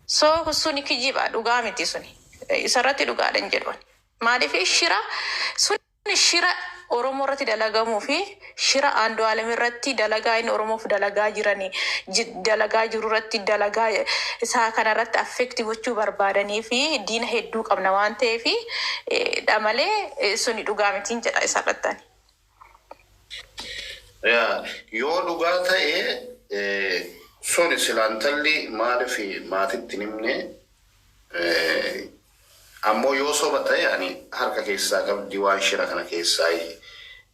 So suni kijiba dhugaa miti suni. Isarratti dhugaadhan jedhan. Maaliif shira suni shira Oromoo irratti dalagamuu fi shira Andu'aalem irratti dalagaa inni Oromoof dalagaa jiranii dalagaa jiru irratti dalagaa isaa kana irratti affekti gochuu barbaadanii fi diina hedduu qabna waan ta'eef dhamalee suni dhugaa mitiin jedha isarratti. Yoo dhugaa ta'e suni silaantalli maaliif maatitti nimne ammoo yoo soba ta'e ani harka keessaa qabdi waan shira kana keessaa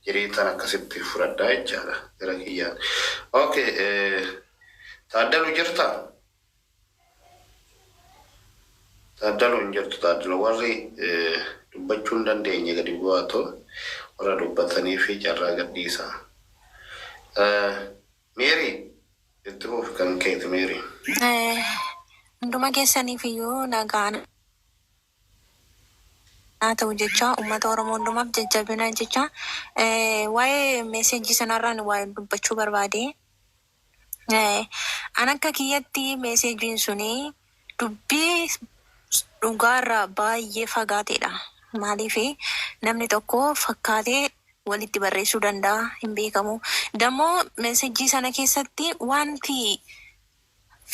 jiriitan akkasitti fudhadhaa jechaadha gara kiyyaan. Okay, Taaddalu jirta? Taaddalu hin jirtu. Taaddalu warri dubbachuu hin dandeenye gadi bu'aatoo warra dubbatanii fi carraa gadhiisaa. Mary, itti fuuf kan keeti Mary. Hunduma keessaniif iyyuu nagaan ta'u jecha uummata Oromoo hundumaaf jajjabina jecha waa'ee meesejii sanarraan waa'ee dubbachuu barbaade. An akka kiyyatti meesejiin suni dubbii dhugaarraa baay'ee fagaateedha. Maaliif namni tokko fakkaatee walitti barreessuu danda'a hin beekamu. Dammoo meesejii sana keessatti wanti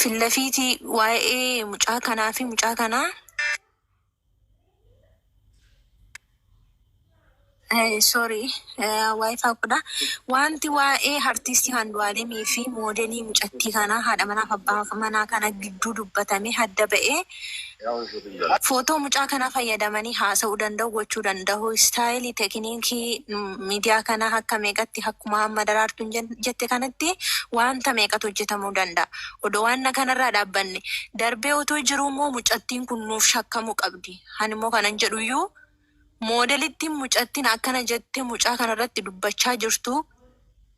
fillafiiti waa'ee mucaa kanaa fi mucaa kanaa sorry, wifi kuda wanti waa'ee artistii Andu'aalemii fi moodelii mucattii kana haadha manaaf abbaa manaa kana gidduu dubbatame hadda ba'ee footoo mucaa kana fayyadamanii haasa'uu danda'u gochuu danda'u istaayilii teekiniikii miidiyaa kana akka meeqatti akkuma amma daraartuun jette kanatti wanta meeqatu hojjetamuu danda'a. Odoo waan kanarraa dhaabbanne darbee otoo jiruu immoo mucattiin kun nuuf shakkamuu qabdi. Ani immoo kanan jedhuyyuu moodelitti mucattiin akkana jettee mucaa kanarratti dubbachaa jirtu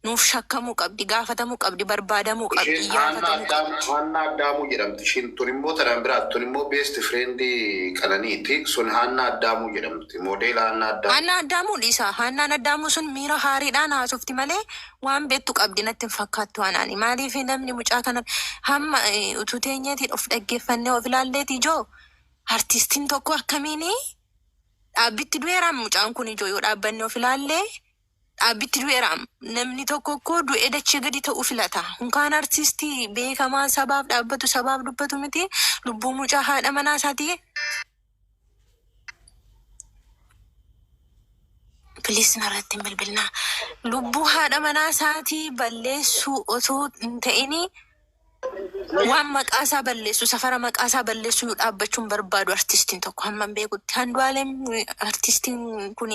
nuuf shakkamuu qabdi, gaafatamuu qabdi, barbaadamuu qabdi, yaafatamuu qabdi. Haannaa Addaamuu jedhamti. Ishiin tun immoo tanaan biraatti tun immoo beest fireendi Qananiiti. Sun Haannaa Addaamuu jedhamti. Moodela Haannaa Addaamuu. Haannaa Addaamuu dhiisa. Haannaan Addaamuu sun miira haariidhaan haasofti malee waan beektu qabdi natti hin fakkaattu anaani. Maaliif namni mucaa kana hamma utuu teenyeetiin of dhaggeeffannee of ilaalleeti ijoo artistiin tokko akkamiini dhaabbitti du'eeraam mucaan kun ijoo yoo dhaabbanne of ilaallee dhaabbitti du'eeraam namni tokko koo du'ee dachee gadi ta'uu filata. Hunkaan artistii beekamaa sabaaf dhaabbatu sabaaf dubbatu miti lubbuu mucaa haadha manaa isaati. Bilis narratti hin bilbilnaa. Lubbuu haadha manaa isaati balleessuu otoo hin ta'ini waan maqaasaa balleessu safara maqaasaa balleessu yoo dhaabbachuun barbaadu artistiin tokko hamman beekutti. Andu'aalem artistiin kun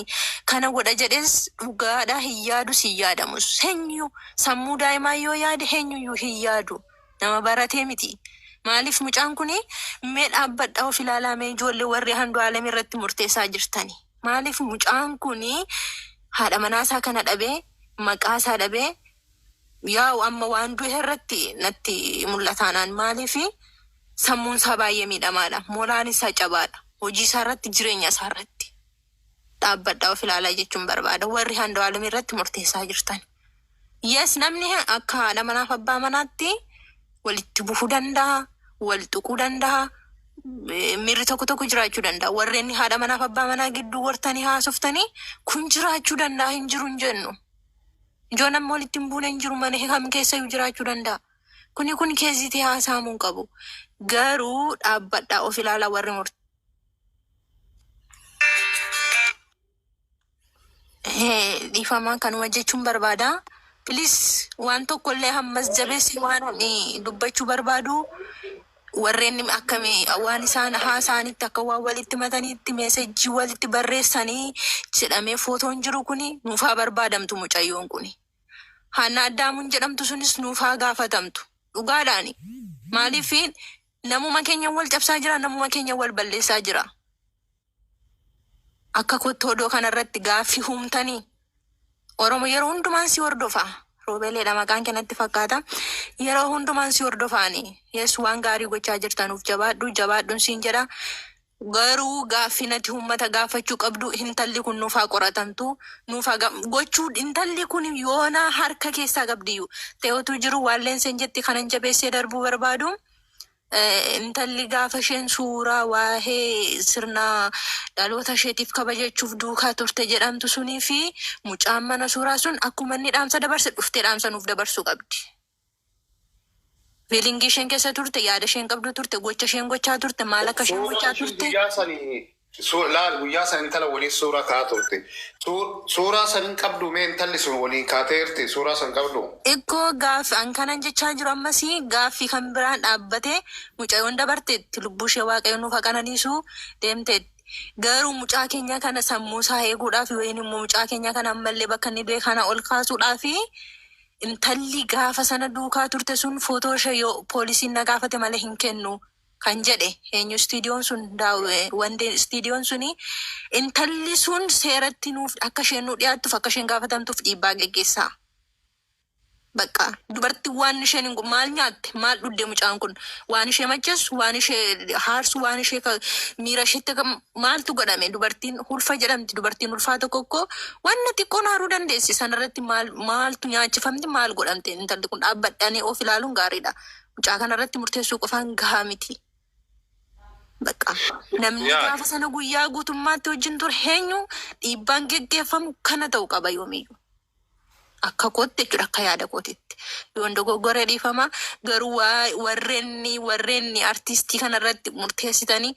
kana godha jedhes dhugaadhaa hin yaadu hin yaadamus. Eenyu sammuu daa'imaa yoo yaade eenyuyyuu hin yaadu. Nama baratee miti. Maaliif mucaan kun mee dhaabbadhaa of ilaalaa mee ijoollee warri Andu'aalem irratti murteessaa jirtani. Maaliif mucaan kun haadha manaasaa kana dhabee maqaasaa dhabee yaa amma waan du'e irratti natti mul'ataanaan maaliif sammuun isaa baay'ee miidhamaadha. Moolaan isaa cabaadha. Hojii isaa irratti jireenya isaa irratti dhaabbadhaa of ilaalaa jechuun barbaada. Warri Andu'aalem irratti murteessaa jirtan. Yes, namni akka haadha manaaf abbaa manaatti walitti buufuu danda'a, wal tuquu danda'a. Miirri tokko tokko jiraachuu danda'a. Warreen haadha manaaf abbaa manaa gidduu wartanii haasoftanii kun jiraachuu danda'a hin jiru hin jennu. Ijoo namni walitti hin buune hin jiru mana kam keessa iyyuu jiraachuu danda'a. Kun keessatti haasa'amuu hin qabu. Garuu dhaabbadhaa of ilaalaa warri dhiifamaa kanuma jechuun barbaada. Please waan tokkollee hammas jabeessi waan dubbachuu barbaadu. Warreen akkamii waan isaan haasa'anitti akka waan walitti mataniitti meesejii walitti barreessanii jedhamee footoon jiru kuni nuufaa barbaadamtu mucayyoon kuni. Haannaa Addaamuun jedhamtu sunis nuufaa gaafatamtu. Dhugaadhaani. Maaliif namuma keenya wal cabsaa jira, namuma keenya wal balleessaa jira. Akka kottoodoo kanarratti gaaffii humtanii Oromoo yeroo hundumaan si hordofaa. Roobeeleedha maqaan keenatti fakkaata. Yeroo hundumaan si hordofaani. Yes, waan gaarii gochaa jirtanuuf jabaadhuun siin jedha. Garuu gaaffinati uummata gaafachuu qabdu intalli kun nuufaa qoratamtu. Nuufaa gochuu intalli kun yoona harka keessaa qabdiyyuu. Ta'utu jiru waalleen seen jetti kanan jabeessee darbuu barbaadu. intalli gaafa isheen suuraa waa'ee sirna dhaloota isheetiif kabajachuuf duukaa turte jedhamtu sunii fi mucaan mana suuraa sun akkuma inni dhaamsa dabarse dhuftee dhaamsa nuuf dabarsuu qabdi. Feelingii isheen keessa turte, yaada isheen qabdu turte, gocha isheen gochaa turte, maal akka isheen gochaa turte. Laal guyyaa san intala waliin suuraa kaa turte. Suuraa san hin qabdu mee intalli sun waliin kaateerti suuraa san qabdu. Ikkoo gaafi an kanan jechaa jiru ammasii gaaffii kan biraan dhaabbate mucayyoon dabarteetti lubbuu ishee waaqayyoon nuuf qananiisu deemteetti. Garuu mucaa keenya kana sammuu isaa eeguudhaaf yookiin immoo mucaa keenya kana ammallee bakka inni du'e kana ol kaasuudhaaf intalli gaafa sana duukaa turte sun footoo ishee yoo poolisiin na gaafate malee hin kennu kan jedhe eenyu istiidiyoon sun wandee istiidiyoon suni intalli sun seeratti nuuf akka isheen nu dhiyaattuuf akka isheen gaafatamtuuf dhiibbaa geggeessaa. Bakka dubartii waan isheen maal nyaatte maal dhudde mucaan kun waan ishee macheessu waan ishee haarsu waan ishee miira isheetti maaltu godhame dubartiin ulfa jedhamti dubartiin ulfaa tokko wanna xiqqoon haaruu dandeessi sanarratti maaltu nyaachifamti maal godhamte intalli kun dhaabbadhanii of ilaaluun gaariidha. Mucaa kanarratti murteessuu qofaan gahaa miti. Bakka namni gaafa sana guyyaa guutummaatti wajjin ture eenyu dhiibbaan geggeeffamu kana ta'uu qaba yoomiyyuu. Akka kootti jechuudha akka yaada kootitti. Yoon dogoggoree dhiifama garuu warreenni artistii kanarratti murteessitanii.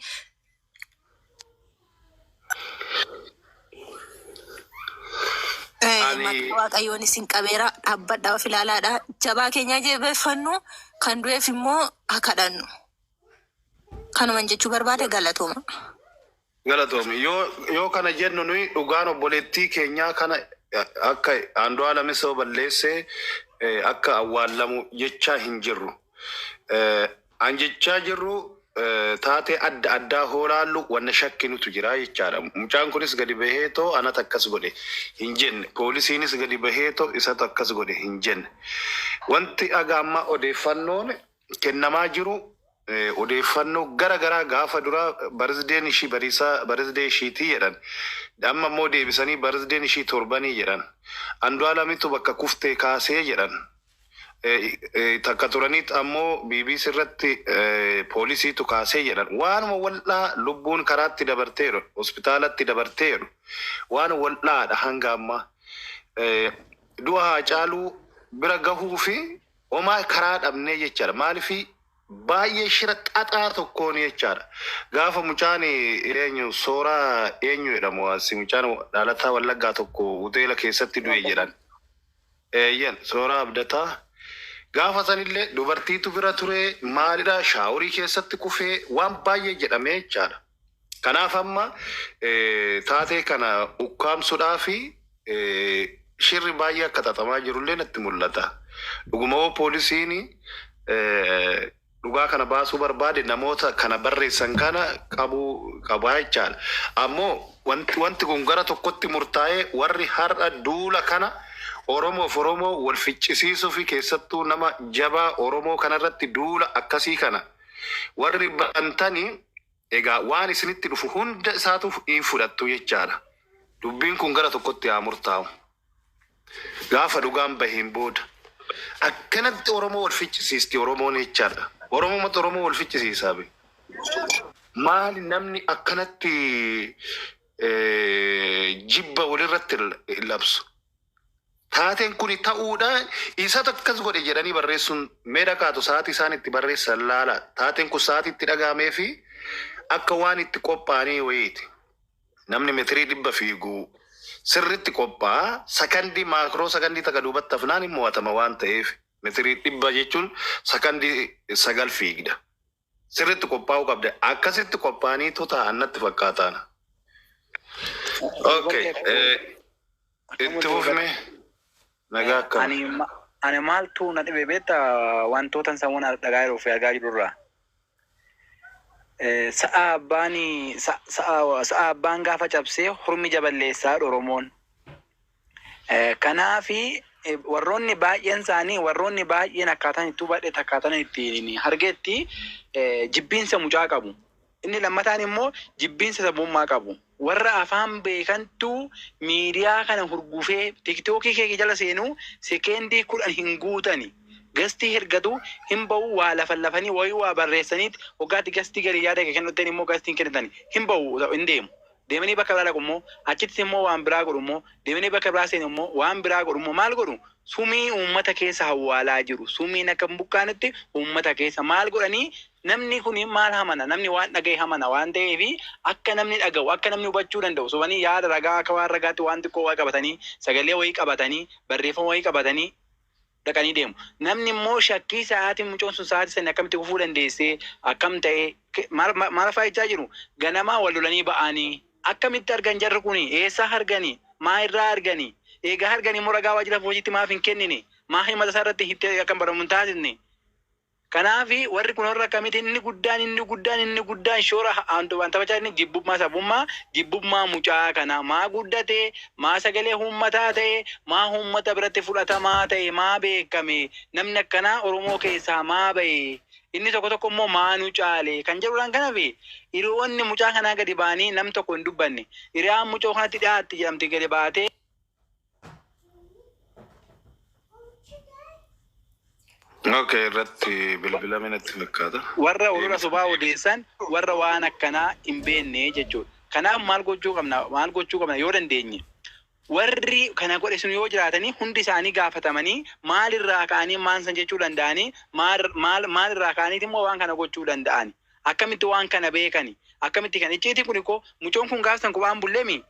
Maqaa waaqayyoon isin qabeera dhaabbadhaa of ilaalaadha. Jabaa keenya jabeeffannu kan du'eef immoo haa kadhannu. Kanuman jechuu barbaade galatooma. Galatoomi yoo kana jennu nuyi dhugaan obboleettii keenyaa kana akka Andu'aalem Isoo balleessee akka awwaallamu jechaa hin jirru. An jechaa jirru taatee adda addaa hoolaallu wanna shakkinutu jira jechaadha. Mucaan kunis gadi baheetoo anatu akkas godhe hin jenne. Poolisiinis gadi baheetoo isatu akkas godhe hin jenne. Wanti agaamma odeeffannoon kennamaa jiru odeeffannoo gara gaafa dura barzdeen ishii barzdee ishiitii jedhan. Amma immoo deebisanii barzdeen ishii torbanii jedhan. Andu'aalemitu bakka kuftee kaasee jedhan. Takka turaniit ammoo BBC irratti poolisiitu kaasee jedhan. Waanuma wal'aa lubbuun karaatti dabarteeru, hospitaalatti dabarteeru. Waan wal'aadha hanga amma. Du'a Haacaaluu bira gahuu fi homaa karaa dhabnee jechaadha. Maaliifii baay'ee shira xaxaa tokkoon jechaadha. Gaafa mucaan eenyu sooraa eenyu jedhamu asi mucaan dhalataa Wallaggaa tokko hoteela keessatti du'e jedhan. Sooraa Abdataa. Gaafa sanillee dubartiitu bira ture maalidha shaaworii keessatti kufee waan baay'ee jedhamee jechaadha. Kanaaf amma taatee kana ukkaamsuudhaa fi shirri baay'ee akka xaxamaa jirullee natti mul'ata. Dhugumoo poolisiin dhugaa kana baasuu barbaade namoota kana barreessan kana qabaa jechaadha. Ammoo wanti kun gara tokkotti murtaa'ee warri har'a duula kana Oromoo wal ficcisiisuu fi keessattuu nama jabaa Oromoo kanarratti duula akkasii kana warri bantanii egaa waan isinitti dhufu hunda isaatuuf hin fudhattu jechaadha. Dubbiin kun gara tokkotti haa murtaa'u. Gaafa dhugaan baheen booda akkanatti Oromoo wal ficcisiisti Oromoon jechaadha. Oromoo wal ficcisiisaa be. Maali namni akkanatti jibba walirratti labsu. Taateen kuni ta'uudhaan isa takkas godhe jedhanii barreessuun meedha kaatu sa'aatii isaan itti barreessan laala. Taateen kun sa'aatii itti dhagaamee fi akka waan itti qophaa'anii wayiiti. Namni meetirii 100 fiigu sirriitti qophaa'a. Sakandii maakroo sakandii takka duubatti hafnaan hin mo'atama waan ta'eef meetirii 100 jechuun sakandii 9 fiigda. Sirriitti qophaa'uu qabda. Akkasitti qophaa'aniitu ta'an natti fakkaataana. Okay. Itti fufne. Ani maaltu na dhibe beekta wantoota sammuu dhagaa jiruuf argaa jirurraa. Sa'a abbaan gaafa cabsee hurmi jaballeessaa Oromoon. Kanaafi warroonni baay'een isaanii warroonni baay'een akkaataan itti baay'ee akkaataan itti hargeetti jibbiinsa mucaa qabu. Inni lammataan immoo jibbiinsa sabummaa qabu. Warra afaan beekantu miidiyaa kana hurgufee tiktookii kee jala seenuu sekendii 10 hin guutani. Gastii ergatu hin ba'u waa lafallafanii wayii waa barreessaniit waggaatti gastii gadi yaada kennuuteen immoo gastiin kennitanii hin ba'u hin deemu. Deemanii bakka biraa dhaqu immoo achitti immoo waan biraa godhu immoo deemanii bakka biraa seenu immoo waan biraa godhu immoo maal godhu sumii uummata keessa hawwaalaa jiru. Sumiin akka buqqaanetti uummata keessa maal godhanii namni kun maal hamana namni waan dhagaye hamana waan ta'eef akka namni dhaga'u akka namni hubachuu danda'u sobanii yaada ragaa akka waan ragaatti waan xiqqoo waa qabatanii sagalee wayii qabatanii barreeffama wayii qabatanii dhaqanii deemu. Namni immoo shakkii sa'aatiin mucoon sun sa'aatii sanii akkamitti kufuu dandeessee akkam ta'e maal faayichaa jiru ganamaa wal lolanii ba'anii akkamitti argan jarri kun eessaa arganii maa irraa arganii eegaa arganii immoo ragaa waajjira hojiitti maaf hin kennine maa himata isaa irratti hittee akka baramu hin taasisne. Kanaafi warri kun warra akkamitti inni guddaan shoora waan taphachaa inni jibbummaa sabummaa jibbummaa mucaa kana maa guddatee maa sagalee uummataa ta'e maa uummata biratti fudhatamaa ta'e maa beekame namni akkanaa Oromoo keessaa maa ba'e inni tokko immoo maa nu caale kan jedhuudhaan kanaafi hiriyoonni mucaa kanaa gadi ba'anii nam tokko hin dubbanne hiriyaan mucaa kanatti dhiyaatti jedhamti gadi baatee. Okay, irratti bilbila minatti fakkaata. Warra olola sobaa odeessan warra waan akkanaa hin beekne jechuudha. Kanaaf maal gochuu qabna yoo dandeenye. Warri kana godhe sun yoo jiraatanii hundi isaanii gaafatamanii maalirraa ka'anii maan san jechuu danda'anii maalirraa ka'aniiti immoo waan kana gochuu danda'ani. Akkamitti waan kana beekani. Akkamitti kan icciitii kun ikko mucoon kun gaafsan qubaan bulleemi.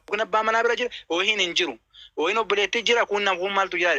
Kun abbaa manaa bira jira oohiin hin jiru. Oohiin obboleetti jira kun maaltu jira.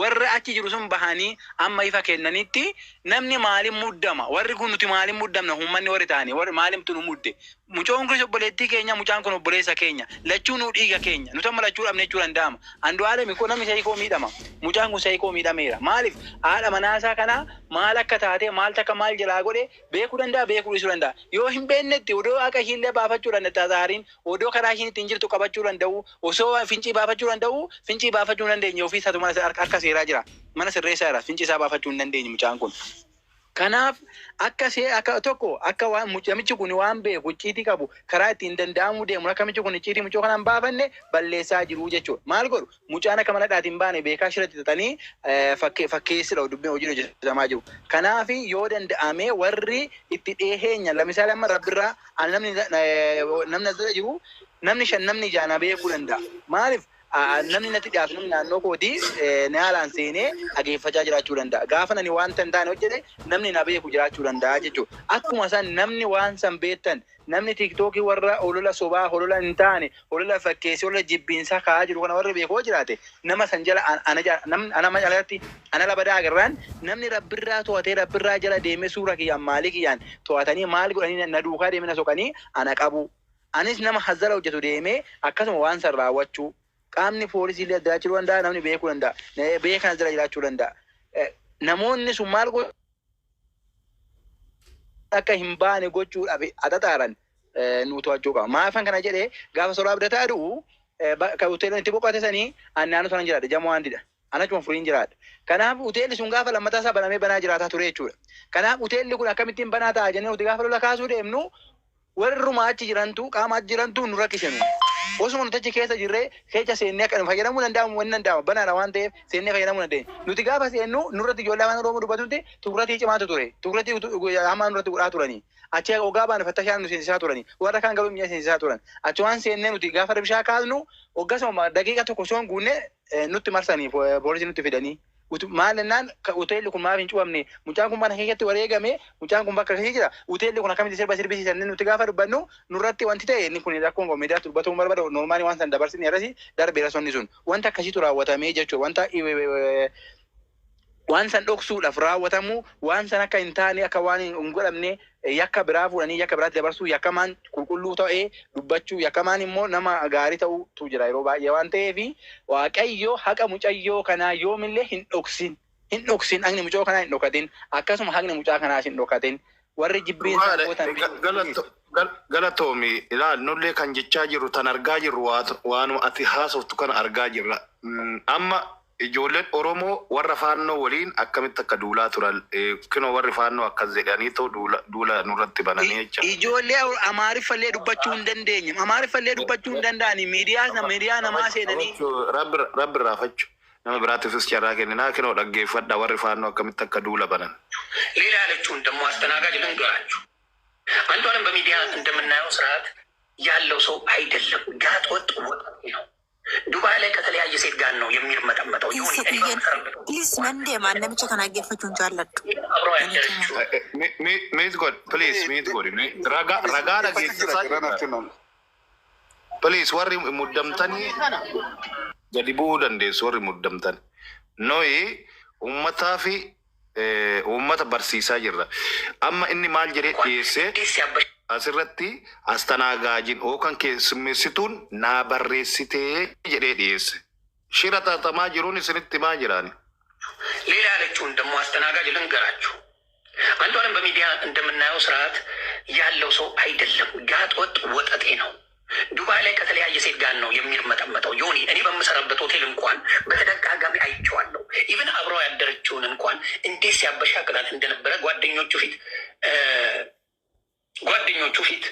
Warra achi jiru sun bahanii amma ifa kennanitti namni maaliin muddama warri kun nuti maaliin muddamna uummanni warri ta'anii warri maaliin tu nu mudde mucoon kun obboleettii keenya mucaan kun obboleessa keenya lachuu nu dhiiga keenya nuti amma lachuu dhabne jechuu danda'ama Andu'aalem ko namni sayikoo miidhama mucaan kun sayikoo miidhameera maaliif haadha manaasaa kana maal akka taate maal takka maal jalaa godhe beekuu danda'a beekuu dhiisuu danda'a yoo hin beeknetti odoo akka hiillee baafachuu danda'a tasaariin odoo karaa ishiin ittiin jirtu qabachuu danda'u osoo fincii baafachuu danda'u fincii baafachuu hin dandeenye ofii isaatu akka seeraa jira mana sirreessaa jira fincii isaa baafachuu hin dandeenye mucaan kun. Kanaaf akka tokko akka waan mucamichi kun waan beeku icciitii qabu karaa ittiin danda'amu deemu akkamichi kun icciitii mucoo kanaan baafanne balleessaa jiru jechuudha. Maal godhu mucaan akka mana dhaatiin baane beekaa shirratti xaxanii fakkeessidha dubbiin hojii hojjetamaa jiru. Kanaaf yoo danda'ame warri itti dhiyeenya lamisaa lama rabbirraa namni asirra jiru namni shan namni jaana beekuu danda'a. Maaliif? Namni natti dhiyaatu namni naannoo kootii na haalaan seenee dhageeffachaa jiraachuu danda'a. Gaafa nani waan tan taane hojjete namni na beeku jiraachuu danda'a jechuudha. Akkuma san namni waan san beektan namni tiktookii warra olola sobaa olola hin taane olola fakkeessee olola jibbiinsaa kaa'aa jiru kana warri beekoo jiraate nama san jala ana jalatti ana labadaa agarraan namni rabbirraa to'atee rabbirraa jala deemee suura kiyyaan maalii kiyyaan to'atanii maal godhanii na duukaa deemee na soqanii ana qabu. Anis nama hazzala hojjetu deemee akkasuma waan san raawwachuu. Qaamni poolisii illee adda jiraachuu danda'a namni beekuu danda'a beekan jira jiraachuu danda'a namoonni sun maal godhu akka hin baane gochuudhaaf axaxaaran nu to'achuu qaba. Maafan kana jedhee gaafa soraa abdataa du'u kan hoteelonni itti boqote sanii naannoo sana jiraadha jamoo handidha anachuma furiin jiraadha. Kanaaf hoteelli sun gaafa lammataa isaa banamee banaa jiraataa ture jechuudha. Kanaaf hoteelli kun akkamittiin banaa ta'a jennee nuti gaafa lola kaasuu deemnu warruma achi jirantu qaama achi jirantu nu rakkisanu. Osuma nuti achi keessa jirree keessa seennee akka fayyadamuu danda'amu waan danda'ama banaadha waan ta'eef seennee fayyadamuu dandeenya. Nuti gaafa seennu nurratti ijoollee afaan Oromoo dubbatutti tuqratii cimaatu ture. Tuqratii hamaa nurratti godhaa turanii. Achi ogaa baane fattashaan nu seensisaa turanii. Warra kaan garuu mi'a seensisaa turan. Achi waan seennee nuti gaafa bishaa kaasnu hoggasuma daqiiqa tokko soon guunne nutti marsanii poolisii nutti fidanii. Maal jennaan hoteelli kun maaf hin cuufamne mucaan kun mana keessatti wareegame mucaan kun bakka keessa jira hoteelli kun akkamitti sirbisiisan nuti gaafa dubbannu nurratti wanti ta'e inni kun rakkoon miidiyaatti dubbatuu barbaadu noormaali waan san dabarsine irratti darbeera sonni sun wanta akkasiitu raawwatamee jechuudha wanta waan san dhoksuudhaaf raawwatamu waan san akka hin taane akka waan hin godhamne yakka biraa fuudhanii yakka biraatti dabarsuu yakkamaan qulqulluu ta'ee dubbachuu yakkamaan immoo nama gaarii ta'utu jira yeroo baay'ee waan ta'eef waaqayyo haqa mucayyoo kanaa yoomillee hin dhoksin haqni mucoo kanaa hin dhokatin akkasuma haqni mucaa kanaas hin dhokatin warri jibbiin galatoomi ilaal nullee kan jechaa jirru tan argaa jirru waan ati haasoftu kana argaa jirra amma ijoolleen Oromoo warra faannoo waliin akkamitti akka duulaa turan kino warri faannoo akkas jedhanii ta'u duula nurratti bananii jecha. Ijoollee Amaariffallee dubbachuu hin dandeenye. Amaariffallee dubbachuu hin danda'ani. Miidiyaa namaa seenanii. Rabbi raafachu. nama biraatiifis carraa kennina kinoo dhaggeeffadha warri faannoo akkamitti akka duula banan ሌላ ያለችውን ደግሞ አስተናጋጅ ልንገራችሁ። አንዷንም በሚዲያ እንደምናየው ስርዓት ያለው ሰው አይደለም። ጋጥ ወጥ ወጣት ነው። ዱባይ ላይ ከተለያየ ሴት ጋር ነው የሚርመጠመጠው። ፕሊዝ መንዴ ማንም ብቻ ከናገፈችውን ጃለዱ አብሮ ያደረችው ሚት ጎድ ፕሊዝ ሚት ጎድ ረጋ ደጌሳ ፕሊዝ ወሪ ሙደምተኒ ገዲ ቡኡ ደንዴሱ ወሪ ሙደምተን ኖይ ኡመtaa fi uummata barsiisaa jirra. Amma inni maal jedhee dhiyeessee asirratti astanaagaajin yookaan keessummeessituun naa barreessitee jedhee dhiyeesse. Shira xaxamaa jiruun isinitti maa jiraani? ሌላ ያለችውን ደግሞ አስተናጋጅ ልንገራችሁ። አንዷንም በሚዲያ እንደምናየው ስርዓት ያለው ሰው አይደለም። ጋጥ ወጥ ወጠጤ ነው። ዱባይ ላይ ከተለያየ ሴት ጋር ነው የሚርመጠመጠው። ዮኒ እኔ በምሰራበት ሆቴል እንኳን በተደጋጋሚ አይቼዋለሁ። ኢቭን አብረው ያደረችውን እንኳን እንዴት ሲያበሻቅላት እንደነበረ ጓደኞቹ ፊት